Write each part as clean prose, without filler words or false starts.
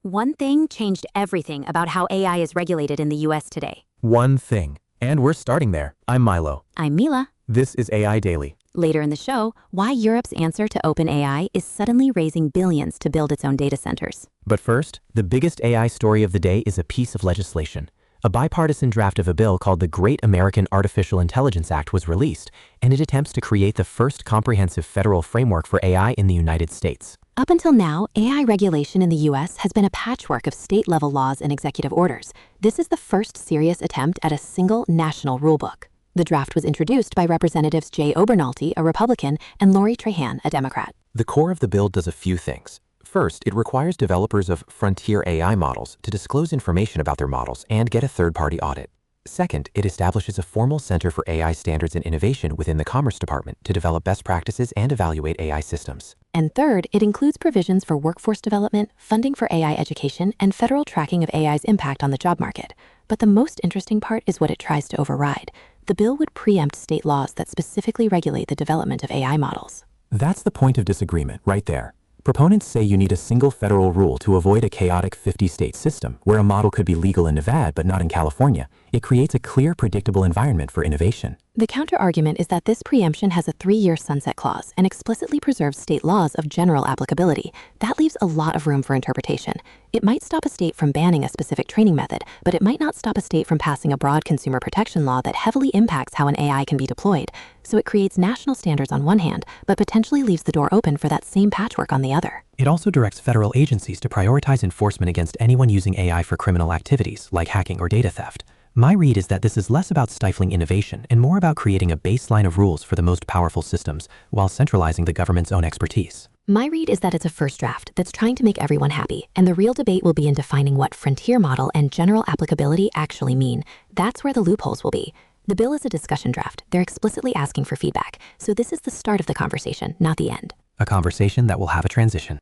One thing changed everything about how AI is regulated in the US today. One thing. And we're starting there. I'm Milo. I'm Mila. This is AI Daily. Later in the show, why Europe's answer to OpenAI is suddenly raising billions to build its own data centers. But first, the biggest AI story of the day is a piece of legislation. A bipartisan draft of a bill called the Great American Artificial Intelligence Act was released, and it attempts to create the first comprehensive federal framework for AI in the United States. Up until now, AI regulation in the US has been a patchwork of state-level laws and executive orders. This is the first serious attempt at a single national rulebook. The draft was introduced by Representatives Jay Obernolte, a Republican, and Lori Trahan, a Democrat. The core of the bill does a few things. First, it requires developers of frontier AI models to disclose information about their models and get a third-party audit. Second, it establishes a formal Center for AI Standards and Innovation within the Commerce Department to develop best practices and evaluate AI systems. And third, it includes provisions for workforce development, funding for AI education, and federal tracking of AI's impact on the job market. But the most interesting part is what it tries to override. The bill would preempt state laws that specifically regulate the development of AI models. That's the point of disagreement right there. Proponents say you need a single federal rule to avoid a chaotic 50-state system where a model could be legal in Nevada but not in California. It creates a clear, predictable environment for innovation. The counter-argument is that this preemption has a 3-year sunset clause and explicitly preserves state laws of general applicability. That leaves a lot of room for interpretation. It might stop a state from banning a specific training method, but it might not stop a state from passing a broad consumer protection law that heavily impacts how an AI can be deployed. So it creates national standards on one hand, but potentially leaves the door open for that same patchwork on the other. It also directs federal agencies to prioritize enforcement against anyone using AI for criminal activities, like hacking or data theft. My read is that this is less about stifling innovation and more about creating a baseline of rules for the most powerful systems while centralizing the government's own expertise. My read is that it's a first draft that's trying to make everyone happy, and the real debate will be in defining what frontier model and general applicability actually mean. That's where the loopholes will be. The bill is a discussion draft. They're explicitly asking for feedback, so this is the start of the conversation, not the end. A conversation that will have a transition.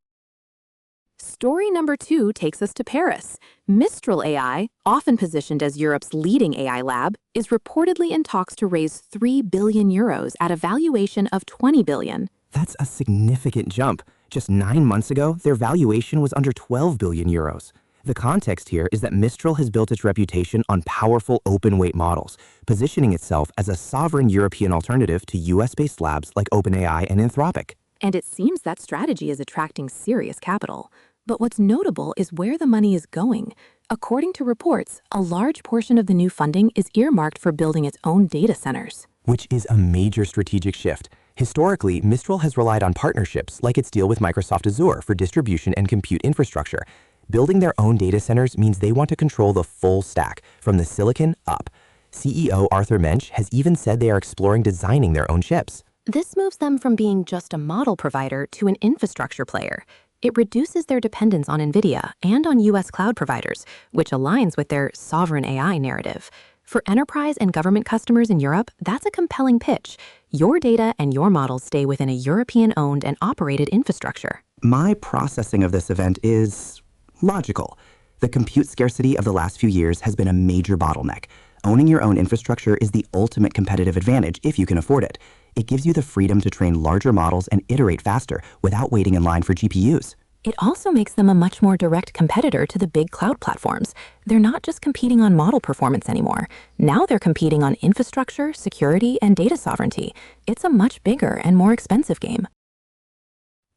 Story number 2 takes us to Paris. Mistral AI, often positioned as Europe's leading AI lab, is reportedly in talks to raise 3 billion euros at a valuation of 20 billion. That's a significant jump. Just 9 months ago, their valuation was under 12 billion euros. The context here is that Mistral has built its reputation on powerful open-weight models, positioning itself as a sovereign European alternative to US-based labs like OpenAI and Anthropic. And it seems that strategy is attracting serious capital. But what's notable is where the money is going. According to reports, a large portion of the new funding is earmarked for building its own data centers. Which is a major strategic shift. Historically, Mistral has relied on partnerships like its deal with Microsoft Azure for distribution and compute infrastructure. Building their own data centers means they want to control the full stack, from the silicon up. CEO Arthur Mensch has even said they are exploring designing their own chips. This moves them from being just a model provider to an infrastructure player. It reduces their dependence on NVIDIA and on US cloud providers, which aligns with their sovereign AI narrative. For enterprise and government customers in Europe, that's a compelling pitch. Your data and your models stay within a European-owned and operated infrastructure. My processing of this event is logical. The compute scarcity of the last few years has been a major bottleneck. Owning your own infrastructure is the ultimate competitive advantage if you can afford it. It gives you the freedom to train larger models and iterate faster without waiting in line for GPUs. It also makes them a much more direct competitor to the big cloud platforms. They're not just competing on model performance anymore. Now they're competing on infrastructure, security, and data sovereignty. It's a much bigger and more expensive game.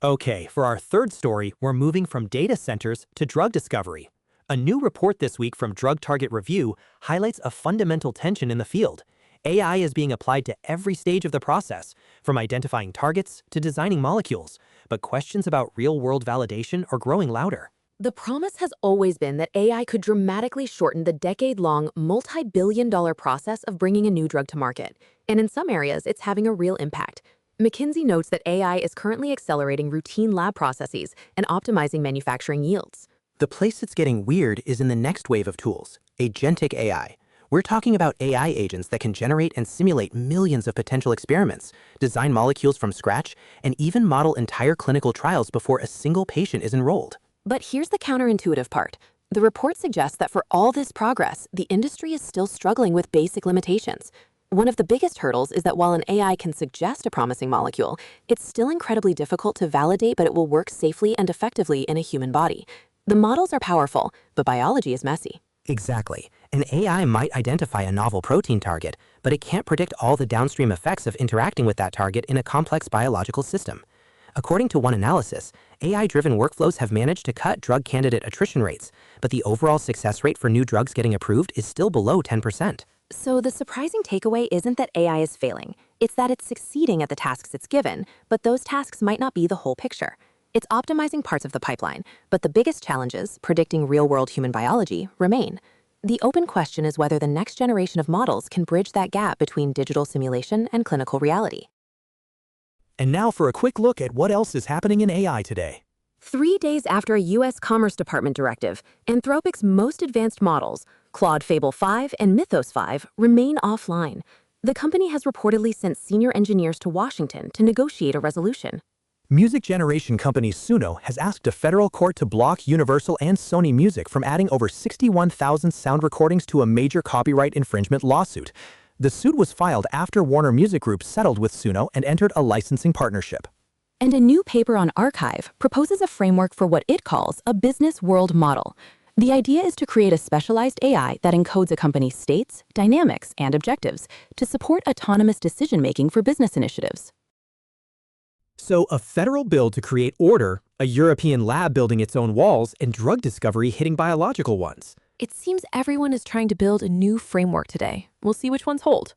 Okay, for our third story, we're moving from data centers to drug discovery. A new report this week from Drug Target Review highlights a fundamental tension in the field. AI is being applied to every stage of the process, from identifying targets to designing molecules, but questions about real-world validation are growing louder. The promise has always been that AI could dramatically shorten the decade-long, multi-billion-dollar process of bringing a new drug to market. And in some areas, it's having a real impact. McKinsey notes that AI is currently accelerating routine lab processes and optimizing manufacturing yields. The place that's getting weird is in the next wave of tools, agentic AI. We're talking about AI agents that can generate and simulate millions of potential experiments, design molecules from scratch, and even model entire clinical trials before a single patient is enrolled. But here's the counterintuitive part. The report suggests that for all this progress, the industry is still struggling with basic limitations. One of the biggest hurdles is that while an AI can suggest a promising molecule, it's still incredibly difficult to validate, but it will work safely and effectively in a human body. The models are powerful, but biology is messy. Exactly. An AI might identify a novel protein target, but it can't predict all the downstream effects of interacting with that target in a complex biological system. According to one analysis, AI-driven workflows have managed to cut drug candidate attrition rates, but the overall success rate for new drugs getting approved is still below 10%. So the surprising takeaway isn't that AI is failing. It's that it's succeeding at the tasks it's given, but those tasks might not be the whole picture. It's optimizing parts of the pipeline, but the biggest challenges, predicting real-world human biology, remain. The open question is whether the next generation of models can bridge that gap between digital simulation and clinical reality. And now for a quick look at what else is happening in AI today. 3 days after a U.S. Commerce Department directive, Anthropic's most advanced models, Claude Fable 5 and Mythos 5, remain offline. The company has reportedly sent senior engineers to Washington to negotiate a resolution. Music generation company Suno has asked a federal court to block Universal and Sony Music from adding over 61,000 sound recordings to a major copyright infringement lawsuit. The suit was filed after Warner Music Group settled with Suno and entered a licensing partnership. And a new paper on Archive proposes a framework for what it calls a business world model. The idea is to create a specialized AI that encodes a company's states, dynamics, and objectives to support autonomous decision-making for business initiatives. So a federal bill to create order, a European lab building its own walls, and drug discovery hitting biological ones. It seems everyone is trying to build a new framework today. We'll see which ones hold.